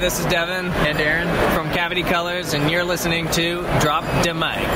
this is Devin and Aaron from Cavity Colors, and you're listening to Drop the Mic.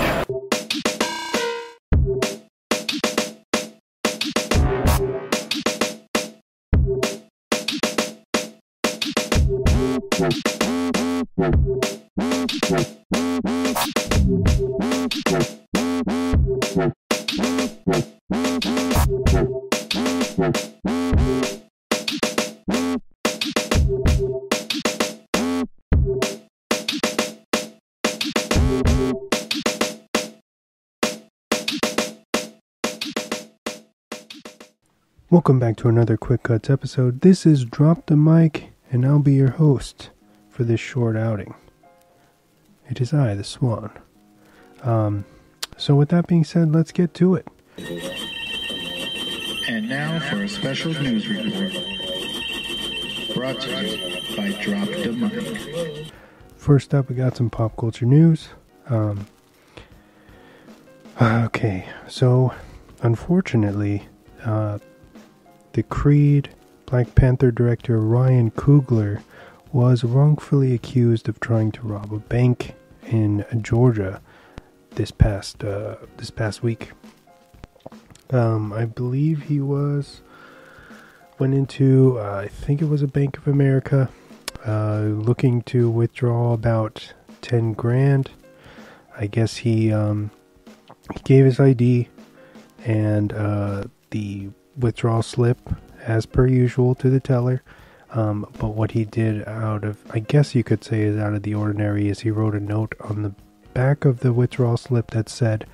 Welcome back to another Quick Cuts episode. This is Drop the Mic, and I'll be your host for this short outing. It is I, the Swann. So with that being said, let's get to it. And now for a special news report. Brought to you by Drop the Mic. First up, we got some pop culture news. Okay, so unfortunately, the Creed Black Panther director Ryan Coogler was wrongfully accused of trying to rob a bank in Georgia this past week. I believe he went into I think it was a Bank of America, looking to withdraw about 10 grand. I guess he gave his ID and the withdrawal slip as per usual to the teller, but what he did out of, I guess you could say, is out of the ordinary, is he wrote a note on the back of the withdrawal slip that said,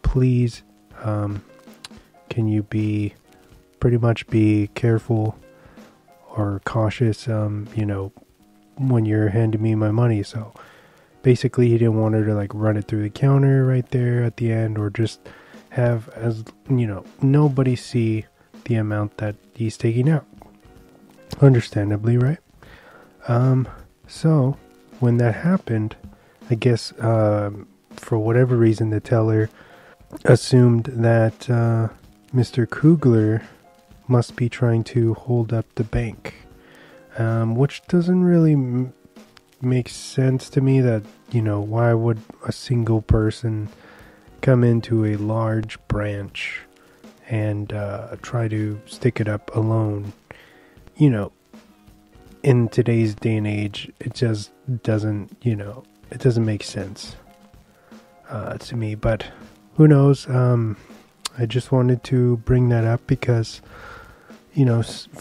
please can you pretty much be careful or cautious when you're handing me my money. So basically he didn't want her to like run it through the counter right there at the end, or just have, as nobody see the amount that he's taking out. Understandably, right? So when that happened, I guess for whatever reason the teller assumed that Mr. Coogler must be trying to hold up the bank, which doesn't really make sense to me. That why would a single person come into a large branch and try to stick it up alone? In today's day and age, it just doesn't, it doesn't make sense to me. But who knows? I just wanted to bring that up because,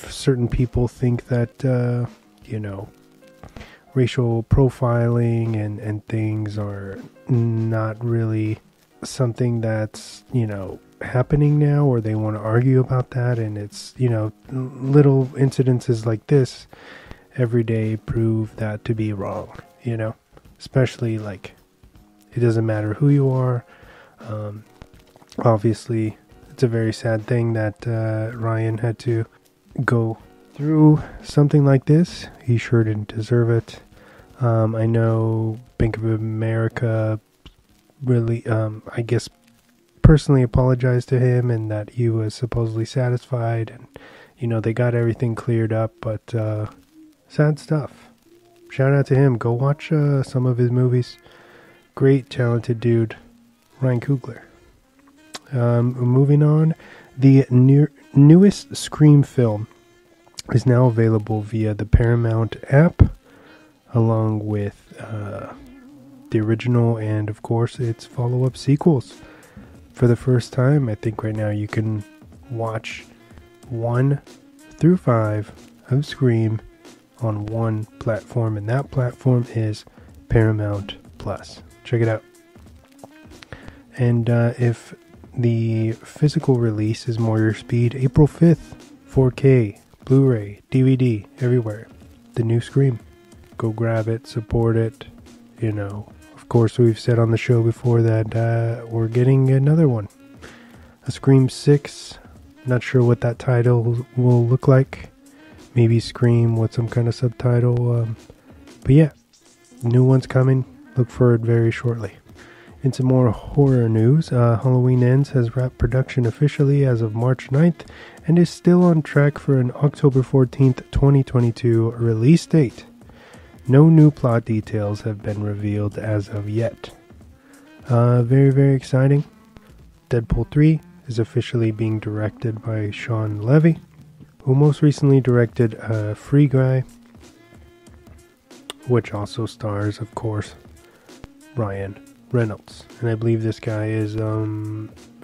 certain people think that, racial profiling and things are not really something that's happening now, or they want to argue about that. And it's little incidences like this every day prove that to be wrong, especially like it doesn't matter who you are. Obviously it's a very sad thing that Ryan had to go through something like this. He sure didn't deserve it. I know Bank of America really, I guess, personally apologized to him, and that he was supposedly satisfied, and they got everything cleared up. But sad stuff. Shout out to him. Go watch some of his movies. Great, talented dude, Ryan Coogler. Moving on, the newest Scream film is now available via the Paramount app, along with the original and, of course, its follow-up sequels. For the first time, I think right now you can watch 1 through 5 of Scream on one platform, and that platform is Paramount Plus. Check it out. And if the physical release is more your speed, April 5th, 4K, Blu-ray, DVD, everywhere. The new Scream. Go grab it, support it. Of course, we've said on the show before that we're getting another one. A Scream 6. Not sure what that title will look like. Maybe Scream with some kind of subtitle. But yeah, new one's coming. Look for it very shortly. Into more horror news, Halloween Ends has wrapped production officially as of March 9th and is still on track for an October 14th, 2022 release date. No new plot details have been revealed as of yet. Very, very exciting. Deadpool 3 is officially being directed by Shawn Levy, who most recently directed Free Guy, which also stars, of course, Ryan Reynolds. And I believe this guy is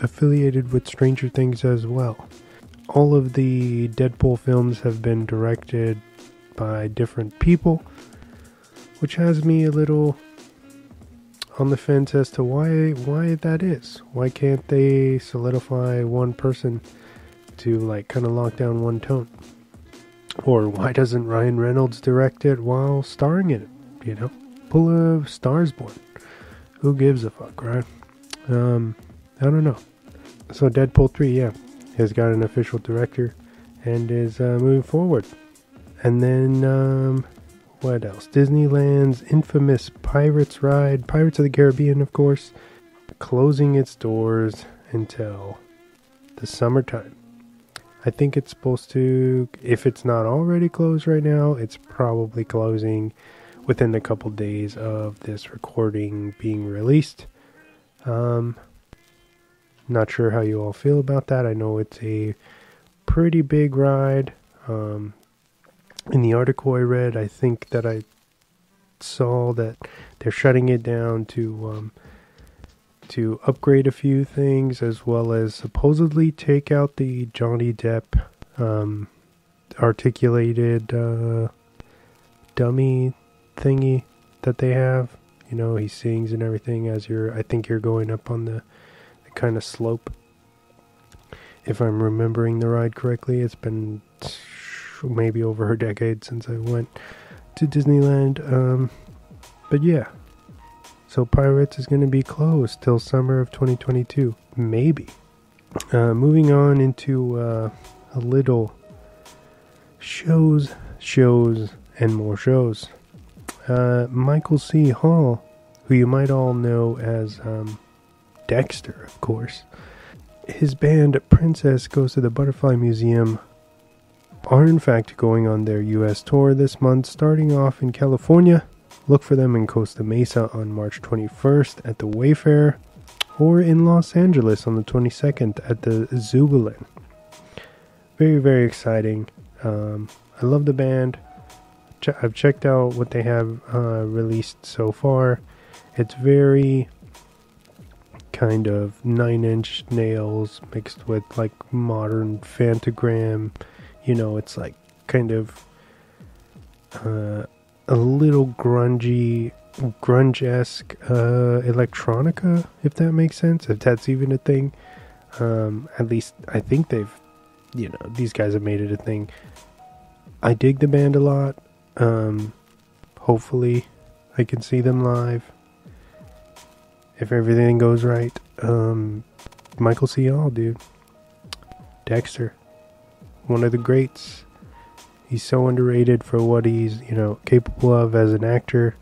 affiliated with Stranger Things as well. All of the Deadpool films have been directed by different people, which has me a little on the fence as to why that is. Why can't they solidify one person to like kind of lock down one tone? Or why doesn't Ryan Reynolds direct it while starring in it? You know, pull a Stars Born. Who gives a fuck, right? I don't know. So Deadpool 3, yeah, has got an official director and is moving forward. And then what else? Disneyland's infamous Pirates ride, Pirates of the Caribbean, of course, closing its doors until the summertime. I think it's supposed to, if it's not already closed right now, it's probably closing within a couple days of this recording being released. Not sure how you all feel about that. I know it's a pretty big ride. In the article I read, I think that I saw that they're shutting it down to upgrade a few things, as well as supposedly take out the Johnny Depp articulated dummy thingy that they have. You know, he sings and everything as I think you're going up on the kind of slope. If I'm remembering the ride correctly, it's been maybe over a decade since I went to Disneyland. But yeah, so Pirates is going to be closed till summer of 2022, maybe. Moving on into a little shows, and more shows. Michael C. Hall, who you might all know as Dexter, of course. His band Princess Goes to the Butterfly Museum are in fact going on their US tour this month, starting off in California. Look for them in Costa Mesa on March 21st at the Wayfair, or in Los Angeles on the 22nd at the Zubilin. Very, very exciting. I love the band. I've checked out what they have released so far. It's very kind of 9 Inch Nails mixed with like modern Fantagram. You know, it's like kind of a little grunge-esque electronica, if that makes sense, if that's even a thing. At least I think these guys have made it a thing. I dig the band a lot. Hopefully I can see them live if everything goes right. Michael C. Hall, dude. Dexter. One of the greats. He's so underrated for what he's, capable of as an actor.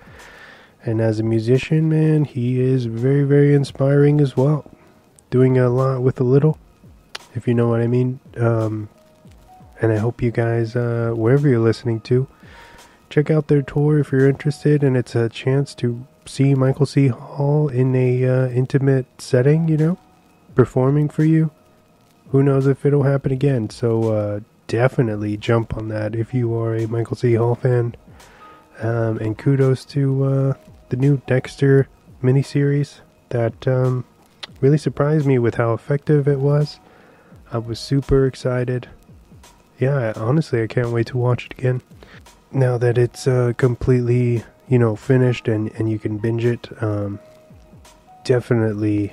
And as a musician, man, he is very, very inspiring as well. Doing a lot with a little, if you know what I mean. And I hope you guys, wherever you're listening to, check out their tour if you're interested. And it's a chance to see Michael C. Hall in a intimate setting, performing for you. Who knows if it'll happen again. So definitely jump on that if you are a Michael C. Hall fan. And kudos to the new Dexter miniseries that really surprised me with how effective it was. I was super excited. Yeah, honestly, I can't wait to watch it again. Now that it's completely, finished and you can binge it, definitely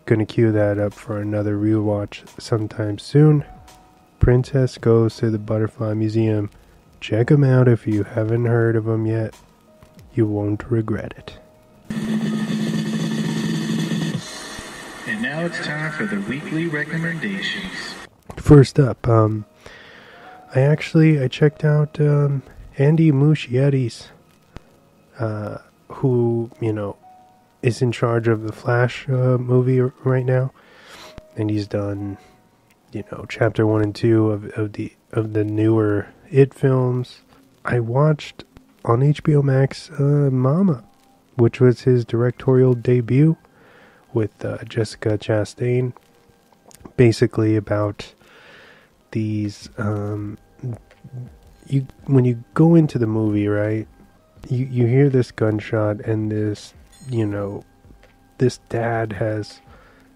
gonna queue that up for another rewatch sometime soon. Princess Goes to the Butterfly Museum. Check them out if you haven't heard of them yet. You won't regret it. And now it's time for the weekly recommendations. First up, I checked out Andy Muschietti's, who, is in charge of the Flash movie right now, and he's done, chapter 1 and 2 of the newer It films. I watched on HBO Max, Mama, which was his directorial debut with Jessica Chastain. Basically about these, when you go into the movie, right, you hear this gunshot and this, this dad has,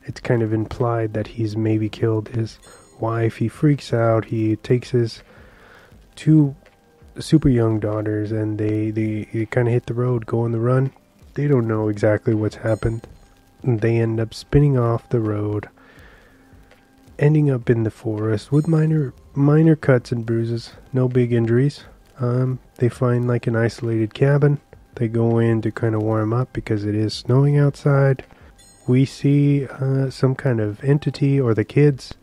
it's kind of implied that he's maybe killed his wife. He freaks out. He takes his 2 super young daughters and they kind of hit the road, go on the run. They don't know exactly what's happened. And they end up spinning off the road, ending up in the forest with minor cuts and bruises, no big injuries. They find like an isolated cabin. They go in to kind of warm up because it is snowing outside. We see some kind of entity, or the kids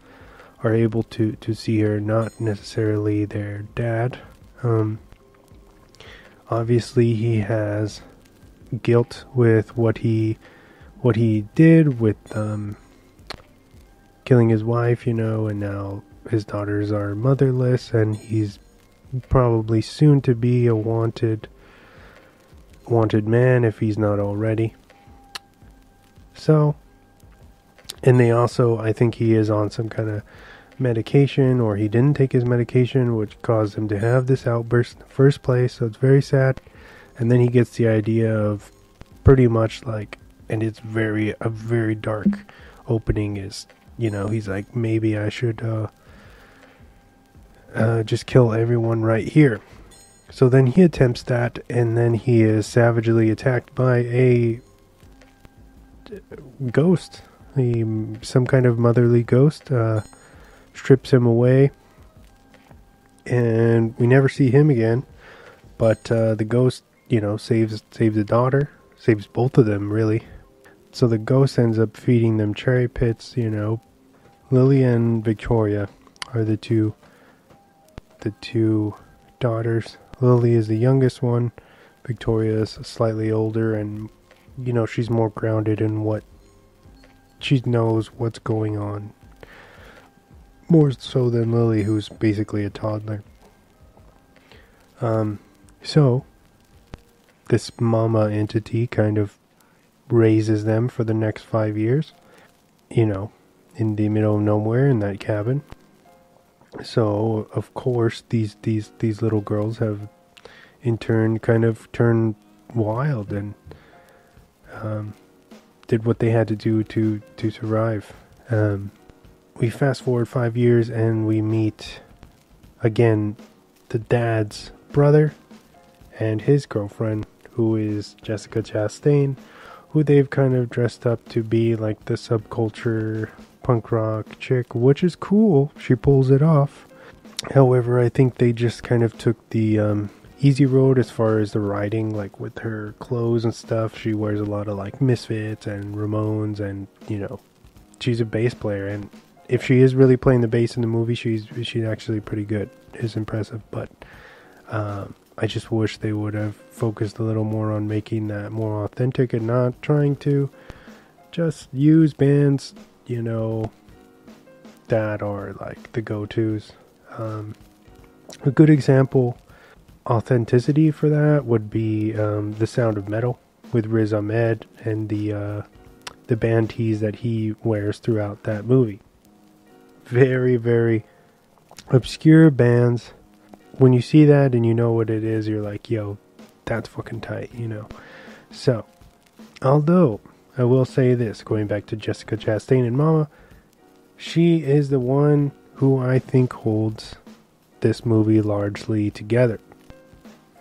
are able to see her, not necessarily their dad. Obviously he has guilt with what he did with killing his wife, and now his daughters are motherless, and he's probably soon to be a wanted man if he's not already. So, and they also, I think he is on some kind of medication, or he didn't take his medication, which caused him to have this outburst in the first place, so it's very sad. And then he gets the idea of pretty much like, and it's a very dark opening, is, he's like, maybe I should just kill everyone right here. So then he attempts that, and then he is savagely attacked by a ghost, some kind of motherly ghost, strips him away, and we never see him again. But the ghost, saves the daughter, saves both of them really. So the ghost ends up feeding them cherry pits. Lily and Victoria are the two daughters. Lily is the youngest one. Victoria is slightly older, and she's more grounded in what she knows what's going on, more so than Lily, who's basically a toddler. So this mama entity kind of raises them for the next 5 years, in the middle of nowhere in that cabin. So of course these little girls have in turn kind of turned wild and did what they had to do to survive. We fast forward 5 years and we meet again the dad's brother and his girlfriend, who is Jessica Chastain, who they've kind of dressed up to be like the subculture punk rock chick, which is cool. She pulls it off. However, I think they just kind of took the easy road as far as the writing, like with her clothes and stuff. She wears a lot of like Misfits and Ramones, and she's a bass player, and if she is really playing the bass in the movie, she's actually pretty good. It's impressive, but I just wish they would have focused a little more on making that more authentic and not trying to just use bands, that are like the go-tos. A good example, authenticity for that would be The Sound of Metal with Riz Ahmed and the band tees that he wears throughout that movie. Very, very obscure bands. When you see that and you know what it is, you're like, yo, that's fucking tight, So, although I will say this, going back to Jessica Chastain and Mama, she is the one who I think holds this movie largely together.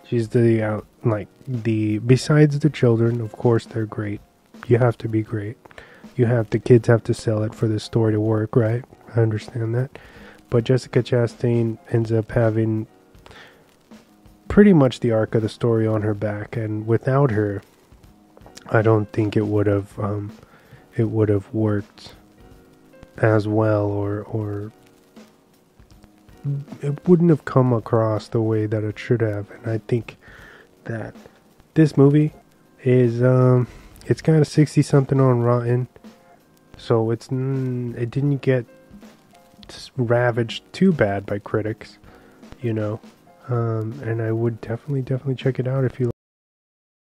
She's besides the children, of course they're great. You have to be great. The kids have to sell it for the story to work, right? I understand that. But Jessica Chastain ends up having pretty much the arc of the story on her back, and without her, I don't think it would have worked as well, or it wouldn't have come across the way that it should have. And I think that this movie is it's kind of 60 something on Rotten, so it didn't get ravaged too bad by critics, And I would definitely check it out if you